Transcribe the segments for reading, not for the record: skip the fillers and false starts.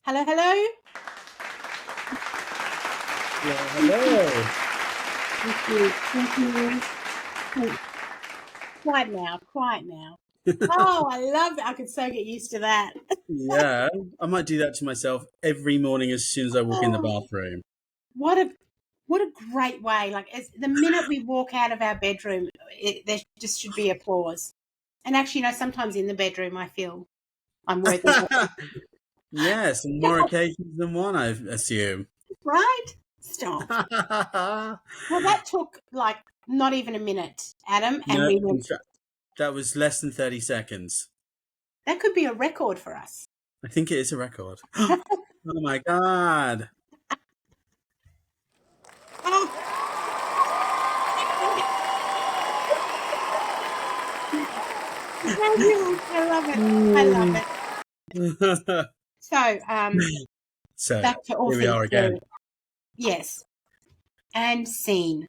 Hello, hello. Hello, hello. Thank you. Thank you. Quiet now. Quiet now. Oh, I love it. I could so get used to that. Yeah, I might do that to myself every morning as soon as I walk in the Oh, bathroom. what a what a great way. Like the minute we walk out of our bedroom, there just should be applause. And actually, sometimes in the bedroom, I feel I'm worthy of it. Yes, on more occasions than one, I assume. Right? Stop. Well, that took like not even a minute, Adam, and No, we in went. fact, that was less than 30 seconds. That could be a record for us. I think it is a record. Oh my God. Oh, fabulous. I love it. I love Mm. it. So, So, back to all here we things are again. serious. Yes, and scene.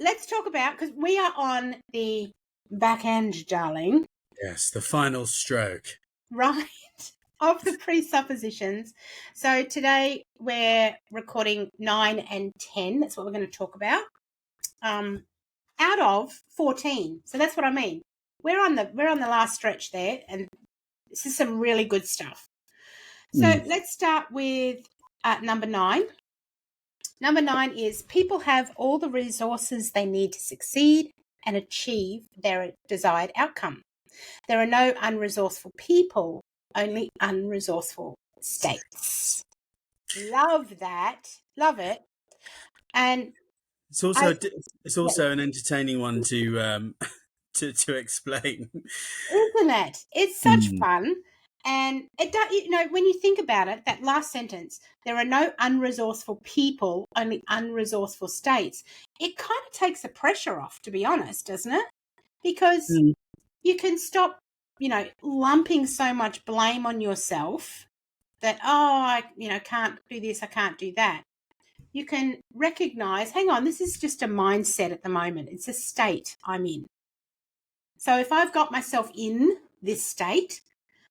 Let's talk about, because we are on the back end, darling, Yes, the final stroke. right, of the presuppositions. So today we're recording 9 and 10. That's what we're going to talk about. Out of 14. So that's what I mean. We're on the last stretch there, and this is some really good stuff. So let's start with number 9. Number 9 is people have all the resources they need to succeed and achieve their desired outcome. There are no unresourceful people, only unresourceful states. Love that. Love it. And It's also I, it's also an entertaining one to to explain. isn't it? It's such fun. And it does, when you think about it, that last sentence, there are no unresourceful people, only unresourceful states. It kind of takes the pressure off, to be honest, doesn't it? Because Mm. you can stop, lumping so much blame on yourself that, I can't do this, I can't do that. You can recognize, hang on, this is just a mindset at the moment. It's a state I'm in. So if I've got myself in this state,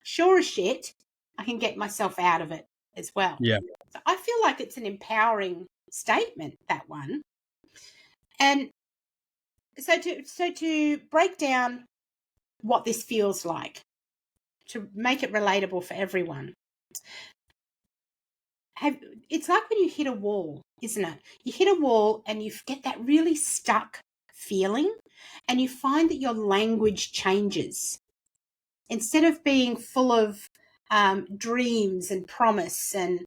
sure as shit, I can get myself out of it as well. Yeah. So I feel like it's an empowering statement, that one. And so to break down what this feels like, to make it relatable for everyone, it's like when you hit a wall, isn't it? You hit a wall and you get that really stuck feeling, and you find that your language changes. Instead of being full of dreams and promise and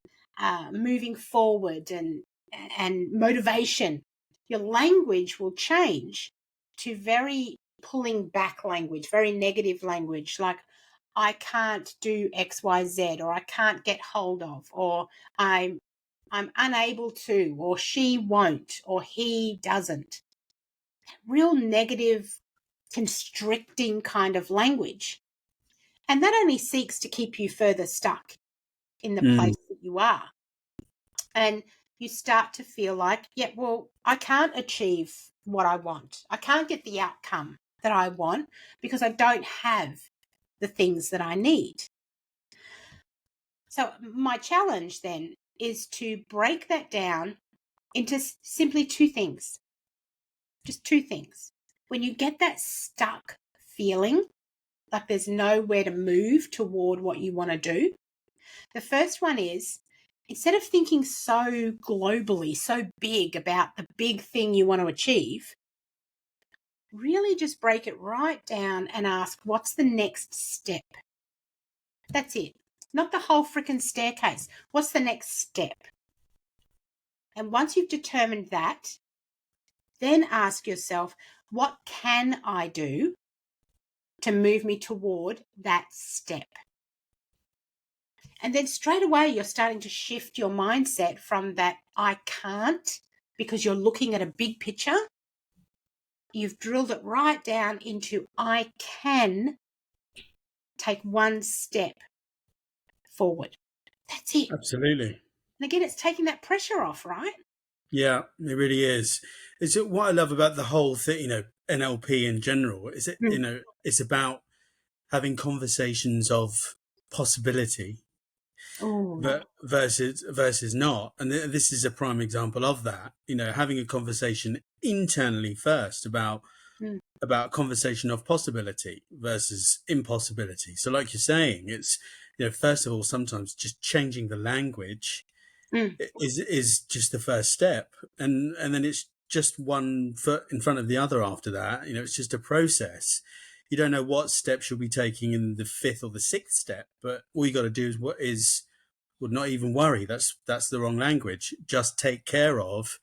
moving forward and motivation, your language will change to very pulling back language, very negative language, like I can't do XYZ, or I can't get hold of, or I'm unable to, or she won't, or he doesn't. Real negative, constricting kind of language. And that only seeks to keep you further stuck in the place that you are. And you start to feel like, yeah, well, I can't achieve what I want. I can't get the outcome that I want because I don't have the things that I need. So my challenge then is to break that down into simply two things. Just two things. When you get that stuck feeling, like there's nowhere to move toward what you want to do, the first one is, instead of thinking so globally, so big about the big thing you want to achieve, really just break it right down and ask, what's the next step? That's it. Not the whole freaking staircase. What's the next step? And once you've determined that, then ask yourself, what can I do to move me toward that step? And then straight away, you're starting to shift your mindset from that I can't, because you're looking at a big picture. You've drilled it right down into I can take one step forward. That's it. Absolutely. And again, it's taking that pressure off, right? Yeah, it really is. It's what I love about the whole thing, NLP in general, is it, it's about having conversations of possibility Oh, versus not. And this is a prime example of that. Having a conversation internally first mm, conversation of possibility versus impossibility. So, like you're saying, it's first of all, sometimes just changing the language mm, is just the first step, and then it's just one foot in front of the other after that. It's just a process. You don't know what steps you'll be taking in the fifth or the sixth step, but all you got to do would not even worry. That's the wrong language. Just take care of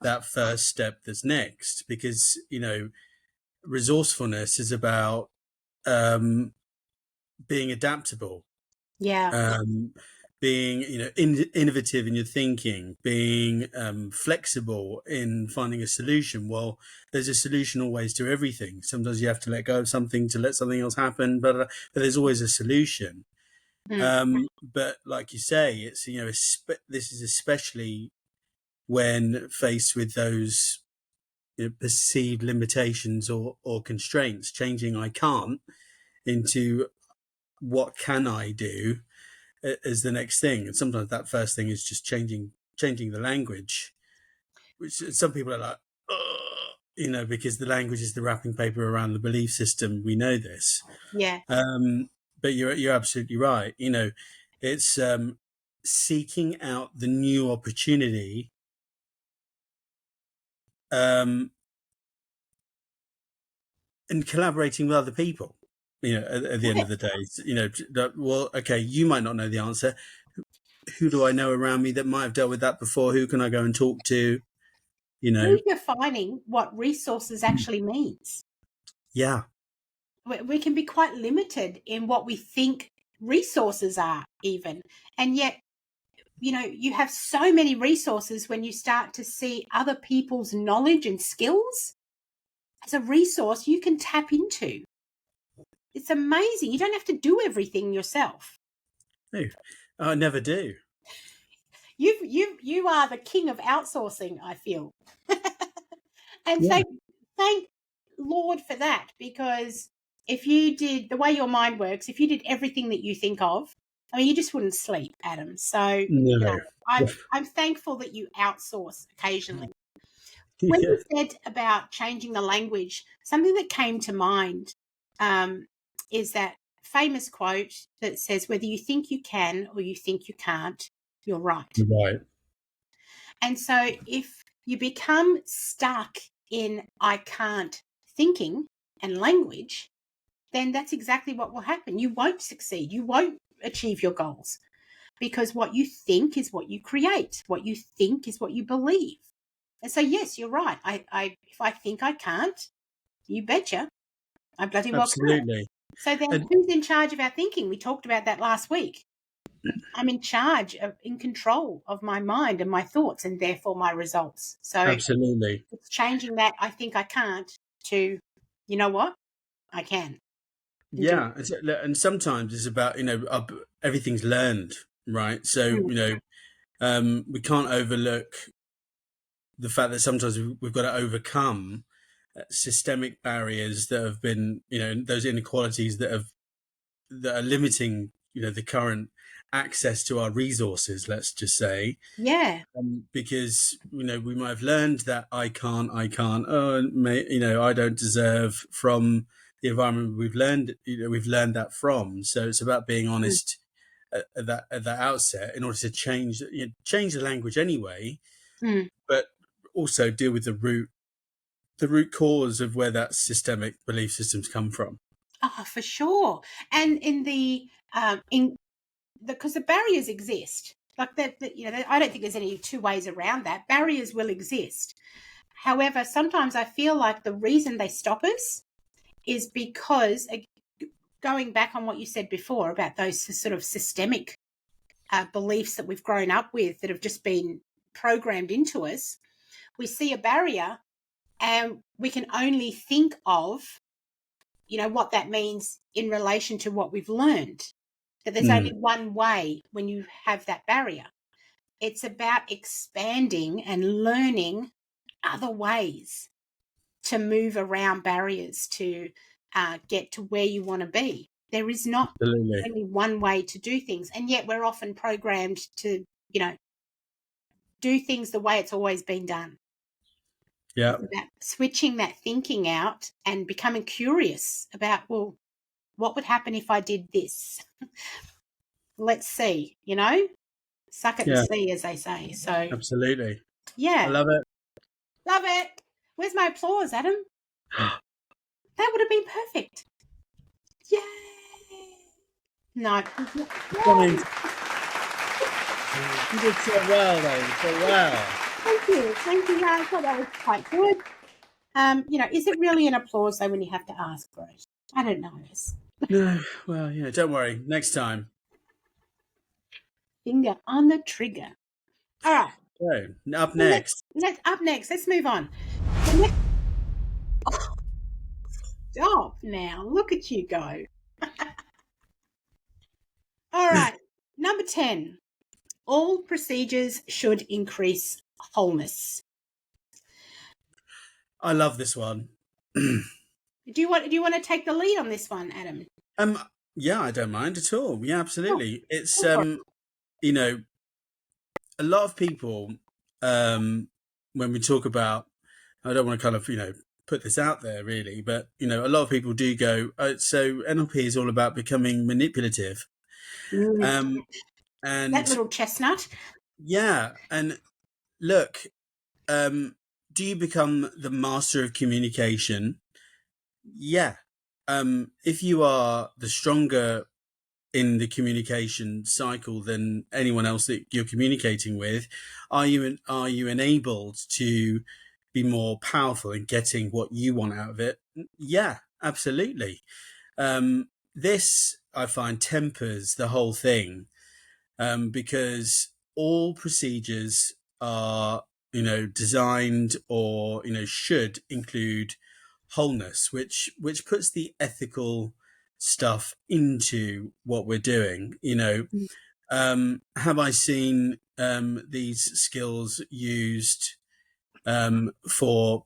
that first step that's next, because resourcefulness is about being adaptable, yeah, um, being innovative in your thinking, being flexible in finding a solution. Well, there's a solution always to everything. Sometimes you have to let go of something to let something else happen, but there's always a solution. mm, But like you say, it's this is especially when faced with those perceived limitations or constraints, changing "I can't" into "what can I do" is the next thing. And sometimes that first thing is just changing the language, which some people are like, because the language is the wrapping paper around the belief system. We know this. yeah, But you're absolutely right. It's seeking out the new opportunity, um, and collaborating with other people. At the end yeah. of the day, well, okay, you might not know the answer. Who do I know around me that might have dealt with that before? Who can I go and talk to? Who's defining what resources actually means? Yeah, We can be quite limited in what we think resources are, even. And yet, you have so many resources when you start to see other people's knowledge and skills as a resource you can tap into. It's amazing. You don't have to do everything yourself. no, I never do. You are the king of outsourcing, I feel. And Yeah, thank Lord for that, because if you did the way your mind works, if you did everything that you think of, I mean, you just wouldn't sleep, Adam. So, no, I'm thankful that you outsource occasionally. When yeah, you said about changing the language, something that came to mind is that famous quote that says, "Whether you think you can or you think you can't, you're right." right, And so if you become stuck in "I can't" thinking and language, then that's exactly what will happen. You won't succeed. You won't achieve your goals, because what you think is what you create. What you think is what you believe. And so, yes, you're right. If I think I can't, you betcha, I bloody well can't. absolutely. So then, And who's in charge of our thinking? We talked about that last week. I'm in control of my mind and my thoughts, and therefore my results. So absolutely, it's changing that "I think I can't" to, you know what, I can, and do yeah. And sometimes it's about everything's learned, right? So it. we can't overlook the fact that sometimes we've got to overcome systemic barriers that have been, those inequalities that are limiting, the current access to our resources. Let's just say, Yeah. because we might have learned that I can't, oh, I don't deserve, from the environment we've learned that from. So it's about being Mm, honest at that outset in order to change the language anyway, mm. but also deal with the root cause of where that systemic belief systems come from. Oh, for sure. And in because the barriers exist, like that, I don't think there's any two ways around that. Barriers will exist. However, sometimes I feel like the reason they stop us is because, going back on what you said before about those sort of systemic beliefs that we've grown up with that have just been programmed into us, we see a barrier and we can only think of, what that means in relation to what we've learned. That there's only Mm, one way when you have that barrier. It's about expanding and learning other ways to move around barriers to get to where you want to be. There is not Absolutely. only one way to do things, and yet we're often programmed to, do things the way it's always been done. Yeah. It's about switching that thinking out and becoming curious about, well, what would happen if I did this? Let's see, suck it and Yeah. see, as they say. So, Absolutely. I yeah, love it. love it. Where's my applause, Adam? That would have been perfect. Yay! No. Coming. You did so well, though. So well. Thank you. I thought that was quite good. Is it really an applause though when you have to ask for it? I don't know. No, well, don't worry. Next time. Finger on the trigger. All right. So, up next. Let's move on. Stop now. Look at you go. All right. Number 10. All procedures should increase wholeness. I love this one. Do you want to take the lead on this one, Adam? Yeah, I don't mind at all. Yeah, absolutely. It's Oh. a lot of people, when we talk about, I don't want to kind of put this out there really, but a lot of people do go, so NLP is all about becoming manipulative. And that little chestnut. Yeah, and look, do you become the master of communication? Yeah. If you are the stronger in the communication cycle than anyone else that you're communicating with, are you enabled to be more powerful in getting what you want out of it? Yeah, absolutely. This I find tempers the whole thing, because all procedures are designed or should include wholeness, which puts the ethical stuff into what we're doing. Have I seen these skills used for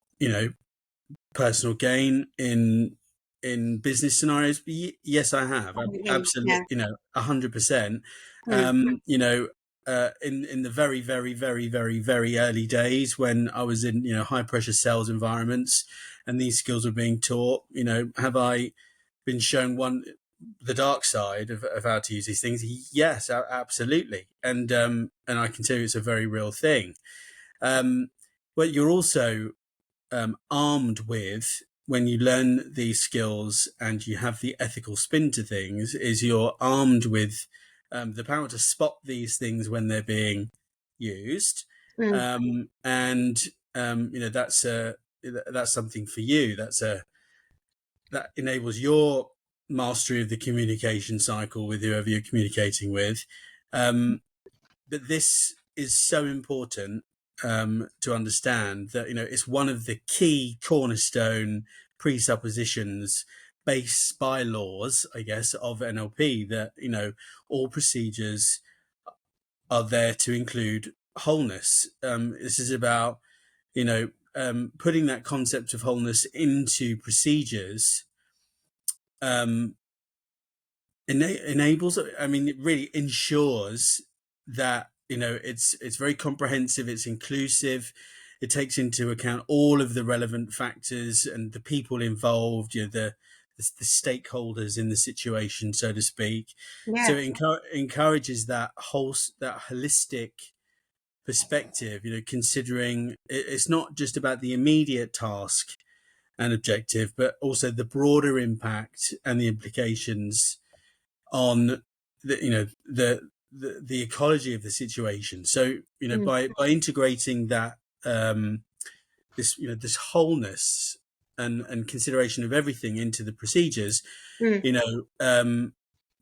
personal gain in business scenarios? Yes, I have. Absolutely, Yeah. 100%. In the very, very, very, very, very early days when I was in high pressure sales environments and these skills were being taught, have I been shown the dark side of how to use these things? Yes, absolutely. And I can tell you it's a very real thing. But you're also armed with, when you learn these skills and you have the ethical spin to things, is you're armed with the power to spot these things when they're being used. And that's something for you. That enables your mastery of the communication cycle with whoever you're communicating with. But this is so important to understand that it's one of the key cornerstone presuppositions, base bylaws, I guess, of NLP, that all procedures are there to include wholeness. This is about putting that concept of wholeness into procedures. Enables, it really ensures that it's very comprehensive, it's inclusive, it takes into account all of the relevant factors and the people involved, the stakeholders in the situation, so to speak. Yeah. So it encourages that holistic perspective, considering it's not just about the immediate task and objective, but also the broader impact and the implications on the ecology of the situation. So by integrating that this wholeness and consideration of everything into the procedures, whether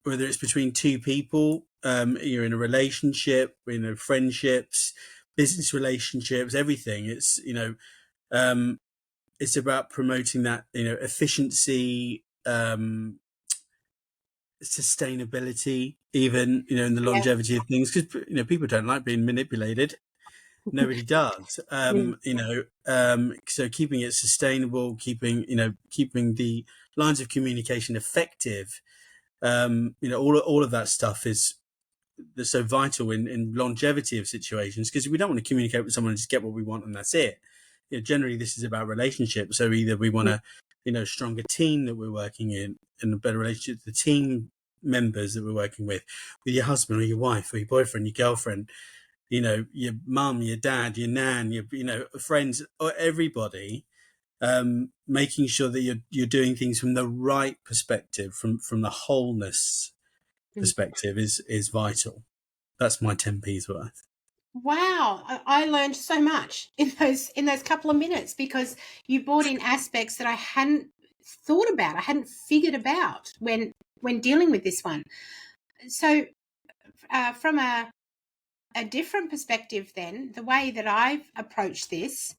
it's between two people, you're in a relationship, friendships, business relationships, everything. It's about promoting that efficiency, sustainability, even in the longevity of things, because people don't like being manipulated. Nobody does. So keeping it sustainable, keeping the lines of communication effective, all of that stuff is that's so vital in longevity of situations, because we don't want to communicate with someone and just get what we want and that's it. Generally this is about relationships. So either we want a stronger team that we're working in a better relationship with the team members that we're working with your husband or your wife or your boyfriend, your girlfriend, your mum, your dad, your nan, your friends, or everybody. Making sure that you're doing things from the right perspective, from the wholeness perspective is vital. That's my 10p's worth. Wow, I learned so much in those couple of minutes, because you brought in aspects that I hadn't thought about, I hadn't figured about when dealing with this one. So from a different perspective, then the way that I've approached this,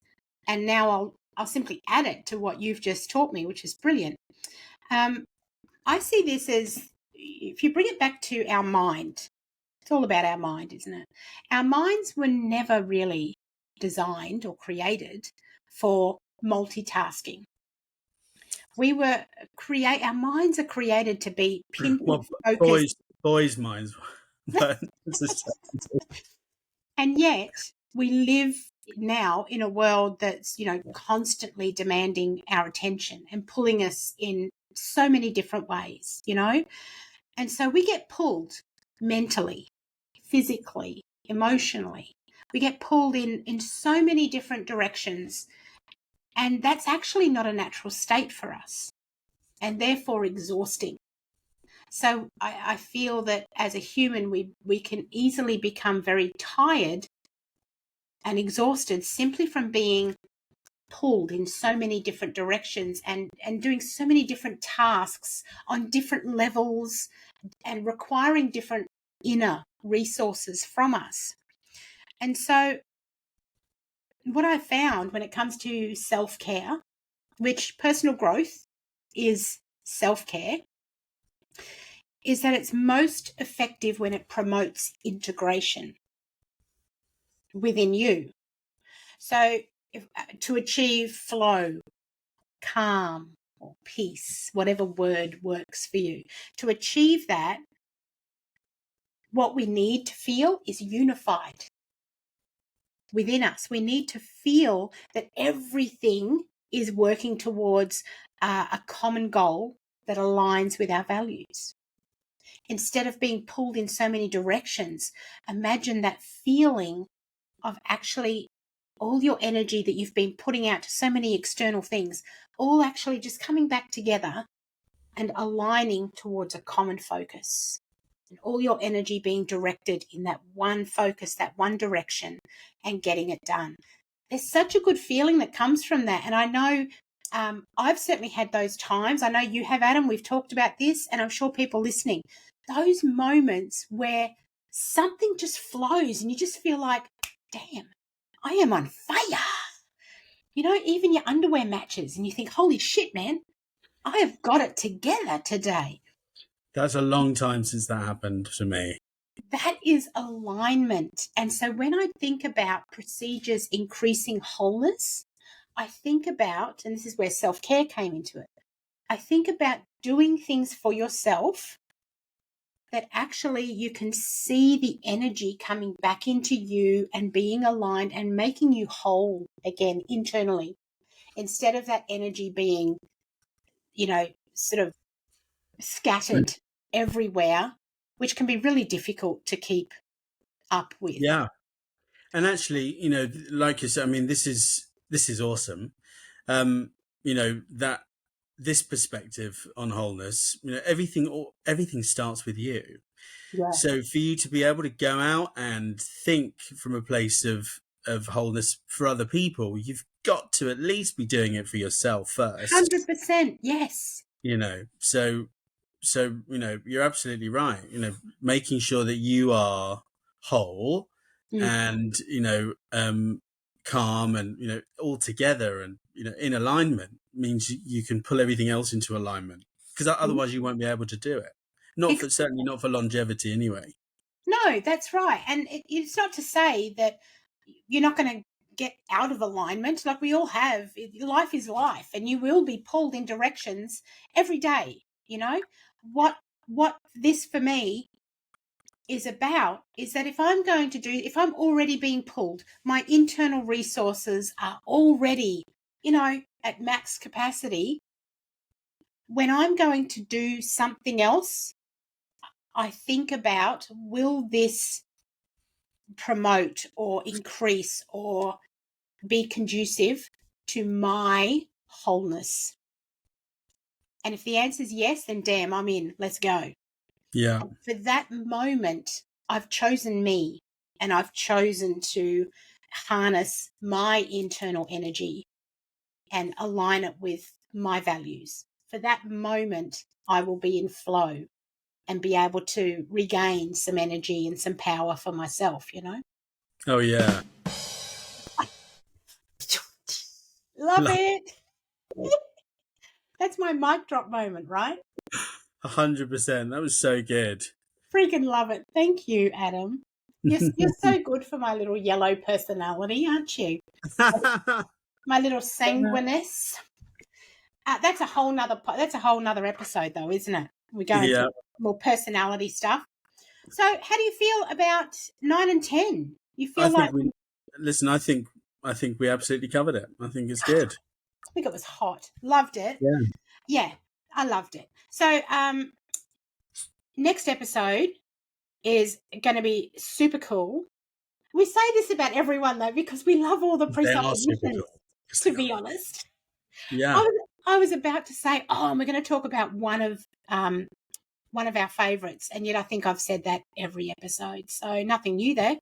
and now I'll simply add it to what you've just taught me, which is brilliant. I see this as, if you bring it back to our mind, it's all about our mind, isn't it? Our minds were never really designed or created for multitasking. Our minds are created to be pinpoint focused. Boys' minds. And yet we live now in a world that's, constantly demanding our attention and pulling us in so many different ways, And so we get pulled mentally, physically, emotionally. We get pulled in so many different directions. And that's actually not a natural state for us, and therefore exhausting. So I feel that as a human, we can easily become very tired and exhausted simply from being pulled in so many different directions and doing so many different tasks on different levels and requiring different inner resources from us. And so what I found when it comes to self-care, which personal growth is self-care, is that it's most effective when it promotes integration within you. So to achieve flow, calm, or peace, whatever word works for you, to achieve that, what we need to feel is unified within us. We need to feel that everything is working towards a common goal that aligns with our values. Instead of being pulled in so many directions, imagine that feeling of actually all your energy that you've been putting out to so many external things, all actually just coming back together and aligning towards a common focus. And all your energy being directed in that one focus, that one direction, and getting it done. There's such a good feeling that comes from that. And I know I've certainly had those times. I know you have, Adam. We've talked about this, and I'm sure people listening, those moments where something just flows and you just feel like, damn, I am on fire. Even your underwear matches and you think, holy shit, man, I have got it together today. That's a long time since that happened to me. That is alignment. And so when I think about procedures increasing wholeness, I think about, and this is where self-care came into it, I think about doing things for yourself that actually you can see the energy coming back into you and being aligned and making you whole again internally, instead of that energy being, sort of scattered everywhere, which can be really difficult to keep up with. Yeah. And actually, like you said, I mean, this is awesome. That this perspective on wholeness, everything starts with you. Yeah. So for you to be able to go out and think from a place of wholeness for other people, you've got to at least be doing it for yourself first. 100%. Yes. So you're absolutely right. Making sure that you are whole and calm and all together and in alignment means you can pull everything else into alignment, because otherwise you won't be able to do it. Certainly not for longevity anyway. No, that's right. And it's not to say that you're not going to get out of alignment. Like we all have. Life is life, and you will be pulled in directions every day. What what this for me is about is that if I'm already being pulled, my internal resources are already, at max capacity, when I'm going to do something else, I think about, will this promote or increase or be conducive to my wholeness? And if the answer is yes, then damn, I'm in. Let's go. Yeah. And for that moment, I've chosen me, and I've chosen to harness my internal energy and align it with my values. For that moment, I will be in flow and be able to regain some energy and some power for myself, Oh yeah. Love it. That's my mic drop moment, right? 100%. That was so good. Freaking love it. Thank you, Adam. You're so good for my little yellow personality, aren't you? My little sanguineness. That's a whole nother episode, though, isn't it? We go Yeah. into more personality stuff. So, how do you feel about 9 and 10? You I feel like? think we listen. I think we absolutely covered it. I think it's good. I think it was hot. Loved it. Yeah. Yeah, I loved it. So, next episode is going to be super cool. We say this about everyone, though, because we love all the They are super presuppositions, cool. Yes, to they be are. honest. Yeah. I was about to say, we're going to talk about one of our favourites, and yet I think I've said that every episode, so nothing new there.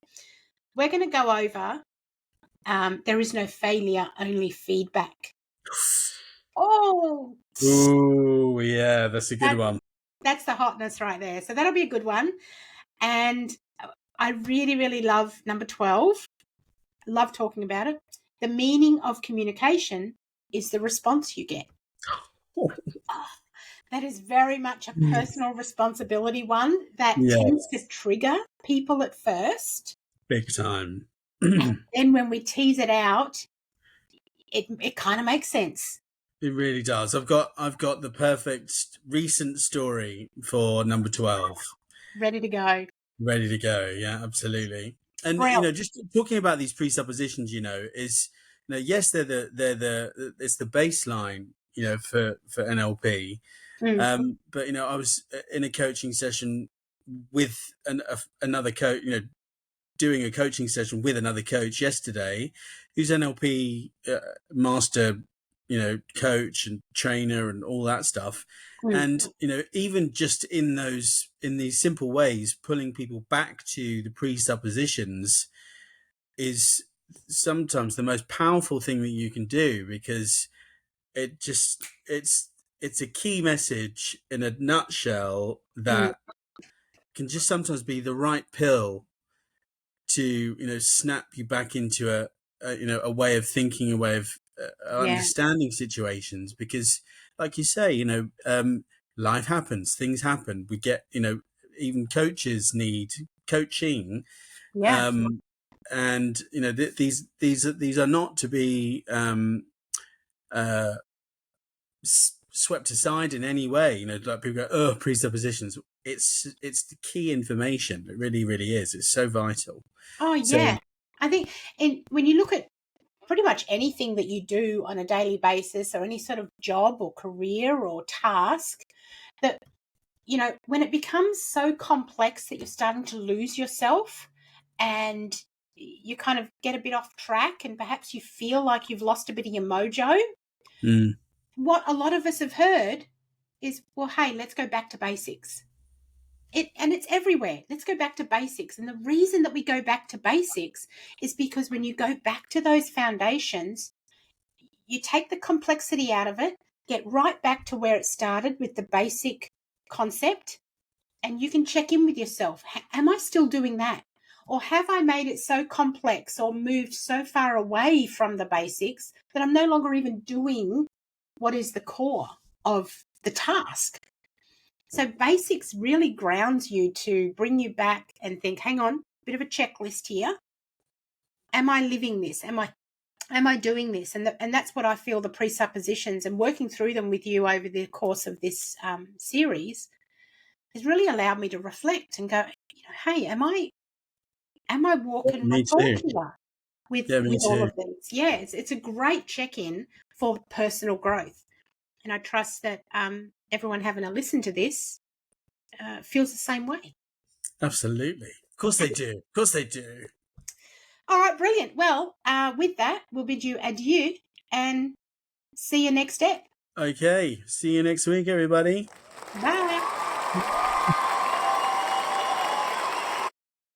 We're going to go over there is no failure, only feedback. Oh, Ooh, yeah, that's a good one. that's the hotness right there. So that'll be a good one. And I really, really love number 12. Love talking about it. The meaning of communication is the response you get. That is very much a personal responsibility one that tends to Yes, trigger people at first. big time. And then when we tease it out, it kind of makes sense. It really does. I've got the perfect recent story for number 12. Ready to go. Ready to go. Yeah, absolutely. And Brill. just talking about these presuppositions, is yes, it's the baseline, for NLP. But I was in a coaching session with another coach, doing a coaching session with another coach yesterday, who's NLP master, coach and trainer and all that stuff. And even just in these simple ways, pulling people back to the presuppositions is sometimes the most powerful thing that you can do, because it's a key message in a nutshell that can just sometimes be the right pill to snap you back into a way of thinking, a way of understanding situations. Because like you say, life happens, things happen, we get, even coaches need coaching. Yeah. And these are not to be uh swept aside in any way. Like people go, oh, presuppositions. It's the key information. It really, really is. It's so vital. Oh, So yeah. I think when you look at pretty much anything that you do on a daily basis, or any sort of job or career or task, that, when it becomes so complex that you're starting to lose yourself and you kind of get a bit off track, and perhaps you feel like you've lost a bit of your mojo, what a lot of us have heard is, well, hey, let's go back to basics. And it's everywhere. Let's go back to basics. And the reason that we go back to basics is because when you go back to those foundations, you take the complexity out of it, get right back to where it started with the basic concept, and you can check in with yourself. Am I still doing that? Or have I made it so complex or moved so far away from the basics that I'm no longer even doing what is the core of the task? So basics really grounds you to bring you back and think, hang on, bit of a checklist here. Am I living this? Am I doing this? And that's what I feel the presuppositions, and working through them with you over the course of this series, has really allowed me to reflect and go, hey, am I walking my Me talk too. here with Yeah, me all too. of these? Yeah, it's a great check-in for personal growth. And I trust that everyone having a listen to this feels the same way. Absolutely. Of course they do. Of course they do. All right, brilliant. Well, with that, we'll bid you adieu and see you next step. Okay. See you next week, everybody. Bye.